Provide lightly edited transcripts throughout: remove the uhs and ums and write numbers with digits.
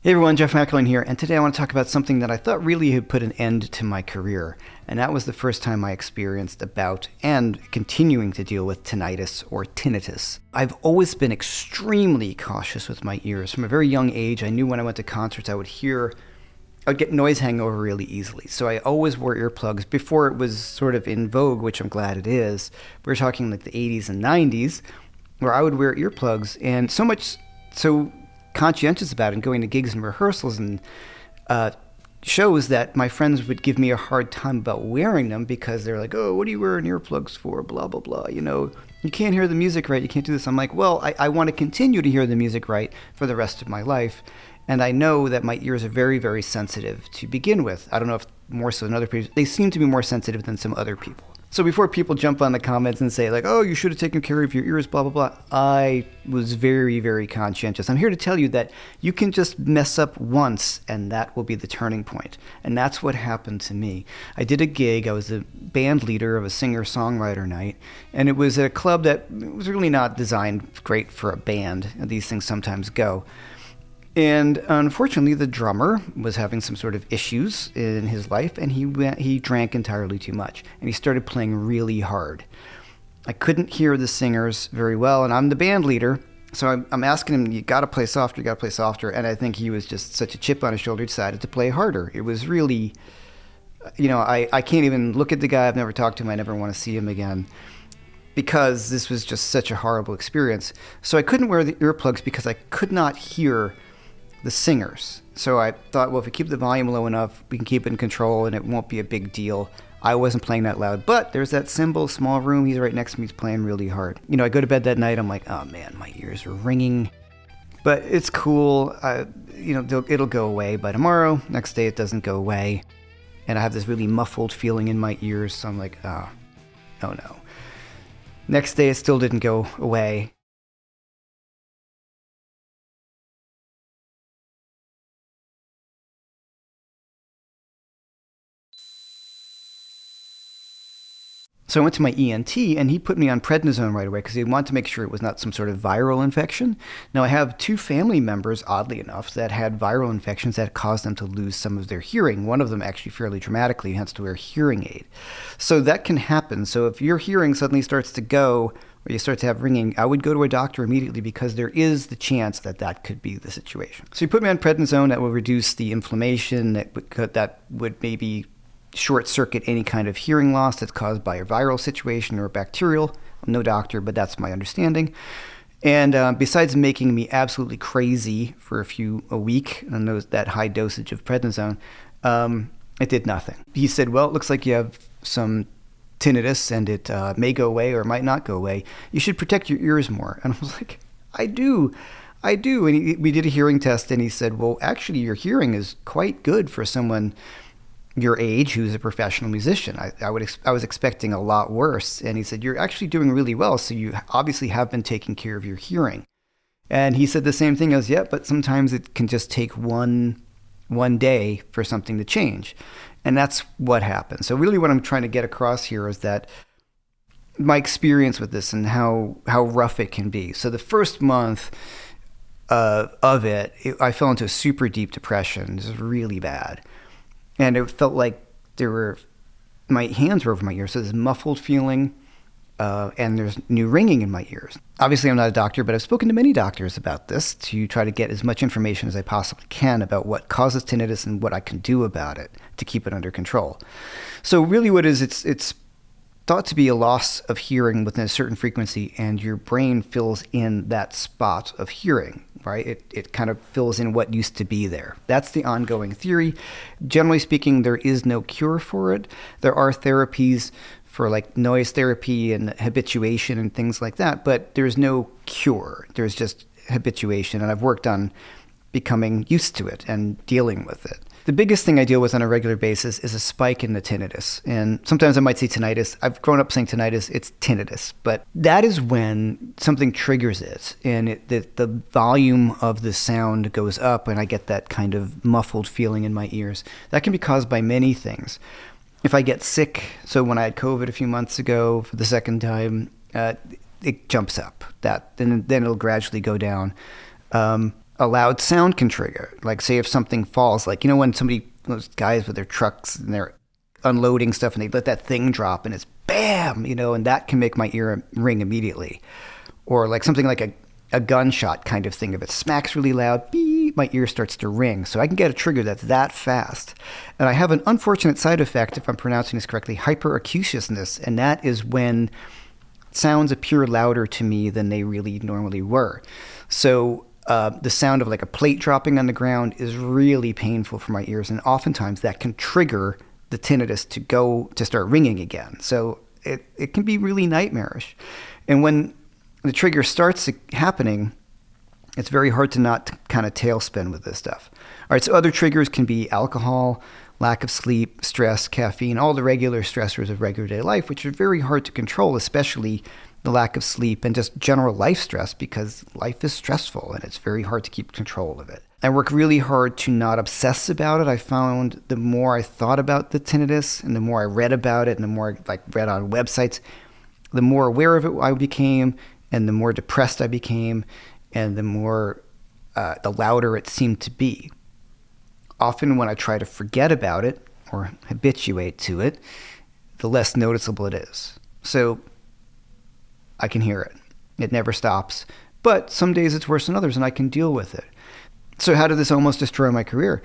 Hey everyone, Jeff McElwain here, and today I want to talk about something that I thought really had put an end to my career, and that was the first time I experienced about and continuing to deal with tinnitus or tinnitus. I've always been extremely cautious with my ears. From a very young age, I knew when I went to concerts I would get noise hangover really easily. So I always wore earplugs before it was sort of in vogue, which I'm glad it is. We were talking like the 80s and 90s, where I would wear earplugs, and so conscientious about it and going to gigs and rehearsals and shows that my friends would give me a hard time about wearing them because they're like, oh, what are you wearing earplugs for? Blah, blah, blah. You can't hear the music right. You can't do this. I'm like, well, I want to continue to hear the music right for the rest of my life. And I know that my ears are very, very sensitive to begin with. I don't know if more so than other people. They seem to be more sensitive than some other people. So before people jump on the comments and say like, oh, you should have taken care of your ears, blah, blah, blah, I was very, very conscientious. I'm here to tell you that you can just mess up once and that will be the turning point. And that's what happened to me. I did a gig. I was a band leader of a singer-songwriter night. And it was at a club that was really not designed great for a band. These things sometimes go. And unfortunately, the drummer was having some sort of issues in his life, and he drank entirely too much, and he started playing really hard. I couldn't hear the singers very well, and I'm the band leader, so I'm asking him, you got to play softer, and I think he was just such a chip on his shoulder, he decided to play harder. It was really, I can't even look at the guy. I've never talked to him. I never want to see him again, because this was just such a horrible experience. So I couldn't wear the earplugs because I could not hear the singers. So I thought, well, if we keep the volume low enough, we can keep it in control and it won't be a big deal. I wasn't playing that loud, but there's that cymbal, small room, he's right next to me, he's playing really hard. I go to bed that night, I'm like, oh man, my ears are ringing. But it's cool, it'll go away by tomorrow. Next day it doesn't go away. And I have this really muffled feeling in my ears, so I'm like, oh no. Next day it still didn't go away. So I went to my ENT, and he put me on prednisone right away because he wanted to make sure it was not some sort of viral infection. Now, I have two family members, oddly enough, that had viral infections that caused them to lose some of their hearing. One of them actually fairly dramatically has to wear a hearing aid. So that can happen. So if your hearing suddenly starts to go, or you start to have ringing, I would go to a doctor immediately because there is the chance that that could be the situation. So he put me on prednisone that will reduce the inflammation, that would maybe short circuit any kind of hearing loss that's caused by a viral situation or bacterial. I'm no doctor, but that's my understanding. And besides making me absolutely crazy for a week on that high dosage of prednisone, it did nothing. He said, well, it looks like you have some tinnitus and it may go away or might not go away. You should protect your ears more. And I was like, I do. And we did a hearing test, and he said, well, actually, your hearing is quite good for someone your age who's a professional musician. I was expecting a lot worse. And he said, you're actually doing really well. So you obviously have been taking care of your hearing. And he said the same thing as, yeah, but sometimes it can just take one day for something to change. And that's what happened. So really what I'm trying to get across here is that my experience with this and how rough it can be. So the first month of it, I fell into a super deep depression. This was really bad. And it felt like my hands were over my ears, so this muffled feeling, and there's new ringing in my ears. Obviously, I'm not a doctor, but I've spoken to many doctors about this to try to get as much information as I possibly can about what causes tinnitus and what I can do about it to keep it under control. So really what it's thought to be a loss of hearing within a certain frequency, and your brain fills in that spot of hearing, right? It kind of fills in what used to be there. That's the ongoing theory. Generally speaking, there is no cure for it. There are therapies for like noise therapy and habituation and things like that, but there's no cure. There's just habituation, and I've worked on becoming used to it and dealing with it. The biggest thing I deal with on a regular basis is a spike in the tinnitus. And sometimes I might say tinnitus. I've grown up saying tinnitus. It's tinnitus. But that is when something triggers it, and the volume of the sound goes up, and I get that kind of muffled feeling in my ears. That can be caused by many things. If I get sick, so when I had COVID a few months ago for the second time, it jumps up. Then it'll gradually go down. a loud sound can trigger. Like, say if something falls, like, when those guys with their trucks and they're unloading stuff and they let that thing drop and it's bam, and that can make my ear ring immediately. Or like something like a gunshot kind of thing. If it smacks really loud, beep, my ear starts to ring. So I can get a trigger that's that fast. And I have an unfortunate side effect, if I'm pronouncing this correctly, hyperacousiousness. And that is when sounds appear louder to me than they really normally were. So the sound of like a plate dropping on the ground is really painful for my ears. And oftentimes that can trigger the tinnitus to start ringing again. So it can be really nightmarish. And when the trigger starts happening, it's very hard to not kind of tailspin with this stuff. All right, so other triggers can be alcohol, lack of sleep, stress, caffeine, all the regular stressors of regular day life, which are very hard to control, especially the lack of sleep and just general life stress, because life is stressful and it's very hard to keep control of it. I work really hard to not obsess about it. I found the more I thought about the tinnitus and the more I read about it and the more I read on websites, the more aware of it I became and the more depressed I became and the more the louder it seemed to be. Often when I try to forget about it or habituate to it, the less noticeable it is. So I can hear it. It never stops. But some days it's worse than others and I can deal with it. So how did this almost destroy my career?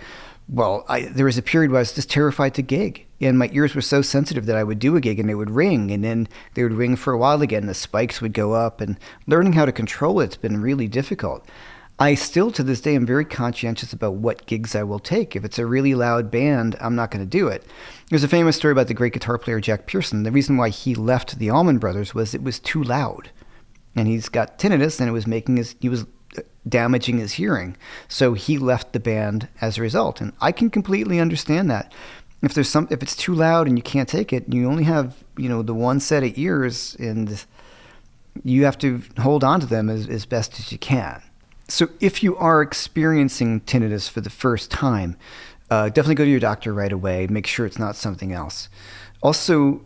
Well, there was a period where I was just terrified to gig. And my ears were so sensitive that I would do a gig and they would ring. And then they would ring for a while again. The spikes would go up. And learning how to control it's been really difficult. I still, to this day, am very conscientious about what gigs I will take. If it's a really loud band, I'm not going to do it. There's a famous story about the great guitar player Jack Pearson. The reason why he left the Allman Brothers was it was too loud. And he's got tinnitus and he was damaging his hearing. So he left the band as a result. And I can completely understand that. If it's too loud and you can't take it, you only have, the one set of ears and you have to hold on to them as best as you can. So if you are experiencing tinnitus for the first time, definitely go to your doctor right away. Make sure it's not something else. Also,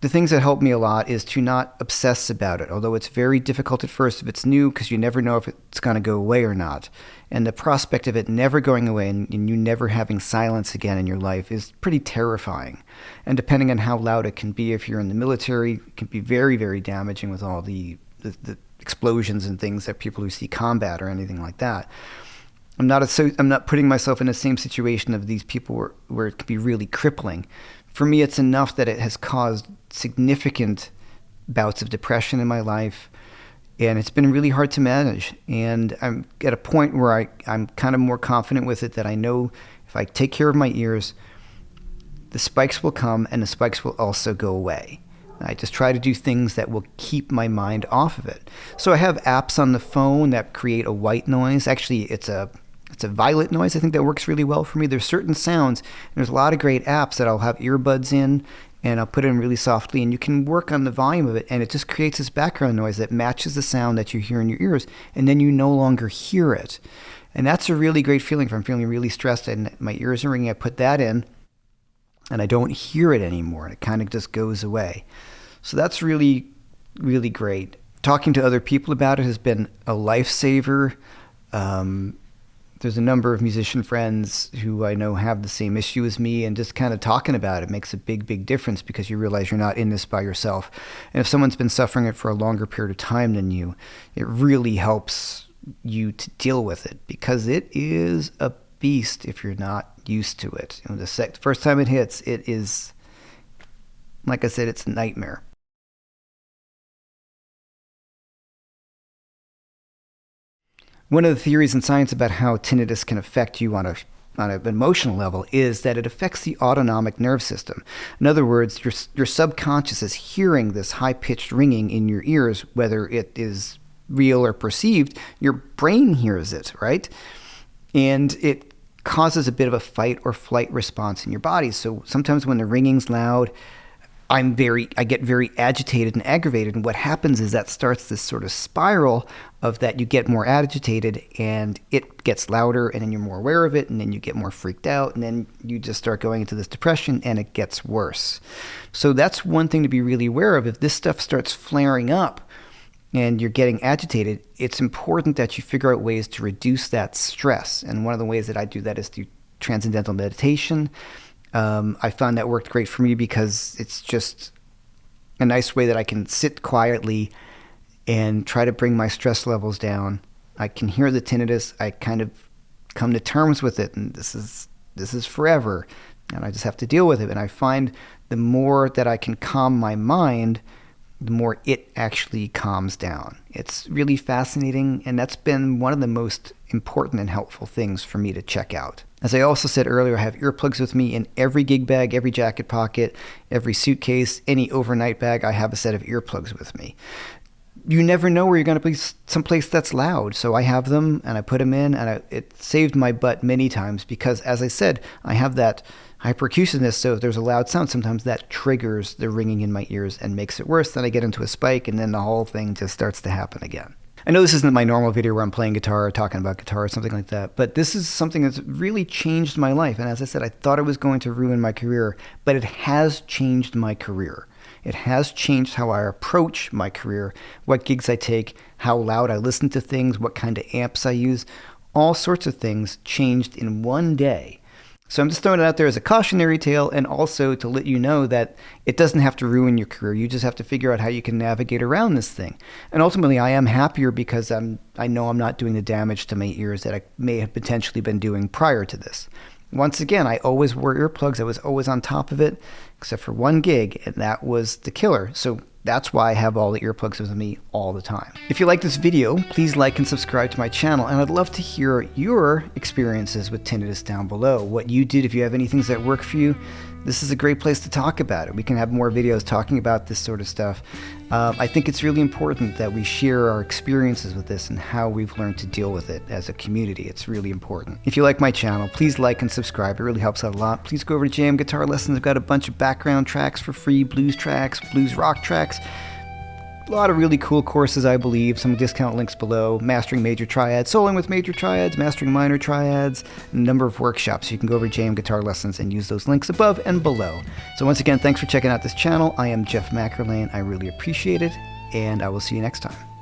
the things that help me a lot is to not obsess about it, although it's very difficult at first if it's new because you never know if it's going to go away or not. And the prospect of it never going away and you never having silence again in your life is pretty terrifying. And depending on how loud it can be, if you're in the military, it can be very, very damaging with all the explosions and things that people who see combat or anything like that. I'm not putting myself in the same situation of these people where it can be really crippling. For me, it's enough that it has caused significant bouts of depression in my life, and it's been really hard to manage. And I'm at a point where I'm kind of more confident with it that I know if I take care of my ears, the spikes will come and the spikes will also go away. I just try to do things that will keep my mind off of it. So I have apps on the phone that create a white noise. Actually, it's a violet noise, I think, that works really well for me. There's certain sounds, and there's a lot of great apps that I'll have earbuds in, and I'll put it in really softly, and you can work on the volume of it, and it just creates this background noise that matches the sound that you hear in your ears, and then you no longer hear it. And that's a really great feeling. If I'm feeling really stressed and my ears are ringing, I put that in, and I don't hear it anymore, and it kind of just goes away. So that's really, really great. Talking to other people about it has been a lifesaver. There's a number of musician friends who I know have the same issue as me, and just kind of talking about it makes a big, big difference because you realize you're not in this by yourself. And if someone's been suffering it for a longer period of time than you, it really helps you to deal with it because it is a beast if you're not used to it. The first time it hits, it is, like I said, it's a nightmare. One of the theories in science about how tinnitus can affect you on an emotional level is that it affects the autonomic nerve system. In other words, your subconscious is hearing this high-pitched ringing in your ears, whether it is real or perceived. Your brain hears it, right? And it causes a bit of a fight or flight response in your body. So sometimes when the ringing's loud, I get very agitated and aggravated, and what happens is that starts this sort of spiral of that you get more agitated and it gets louder, and then you're more aware of it, and then you get more freaked out, and then you just start going into this depression and it gets worse. So that's one thing to be really aware of. If this stuff starts flaring up, and you're getting agitated, it's important that you figure out ways to reduce that stress. And one of the ways that I do that is through transcendental meditation. I found that worked great for me because it's just a nice way that I can sit quietly and try to bring my stress levels down. I can hear the tinnitus. I kind of come to terms with it, and this is forever, and I just have to deal with it. And I find the more that I can calm my mind, the more it actually calms down. It's really fascinating, and that's been one of the most important and helpful things for me to check out. As I also said earlier, I have earplugs with me in every gig bag, every jacket pocket, every suitcase, any overnight bag. I have a set of earplugs with me. You never know where you're going to be someplace that's loud. So I have them, and I put them in, and it saved my butt many times because, as I said, I have that hyperacusiveness, so if there's a loud sound, sometimes that triggers the ringing in my ears and makes it worse. Then I get into a spike, and then the whole thing just starts to happen again. I know this isn't my normal video where I'm playing guitar or talking about guitar or something like that, but this is something that's really changed my life. And as I said, I thought it was going to ruin my career, but it has changed my career. It has changed how I approach my career, what gigs I take, how loud I listen to things, what kind of amps I use. All sorts of things changed in one day. So I'm just throwing it out there as a cautionary tale, and also to let you know that it doesn't have to ruin your career. You just have to figure out how you can navigate around this thing. And ultimately, I am happier because I know I'm not doing the damage to my ears that I may have potentially been doing prior to this. Once again, I always wore earplugs. I was always on top of it, except for one gig, and that was the killer. So that's why I have all the earplugs with me all the time. If you like this video, please like and subscribe to my channel, and I'd love to hear your experiences with tinnitus down below. What you did, if you have any things that work for you. This is a great place to talk about it. We can have more videos talking about this sort of stuff. I think it's really important that we share our experiences with this and how we've learned to deal with it as a community. It's really important. If you like my channel, please like and subscribe. It really helps out a lot. Please go over to JM Guitar Lessons. I've got a bunch of background tracks for free, blues tracks, blues rock tracks. A lot of really cool courses, I believe. Some discount links below. Mastering major triads, soloing with major triads, mastering minor triads, a number of workshops. You can go over to JM Guitar Lessons and use those links above and below. So once again, thanks for checking out this channel. I am Jeff Mackerlane. I really appreciate it, and I will see you next time.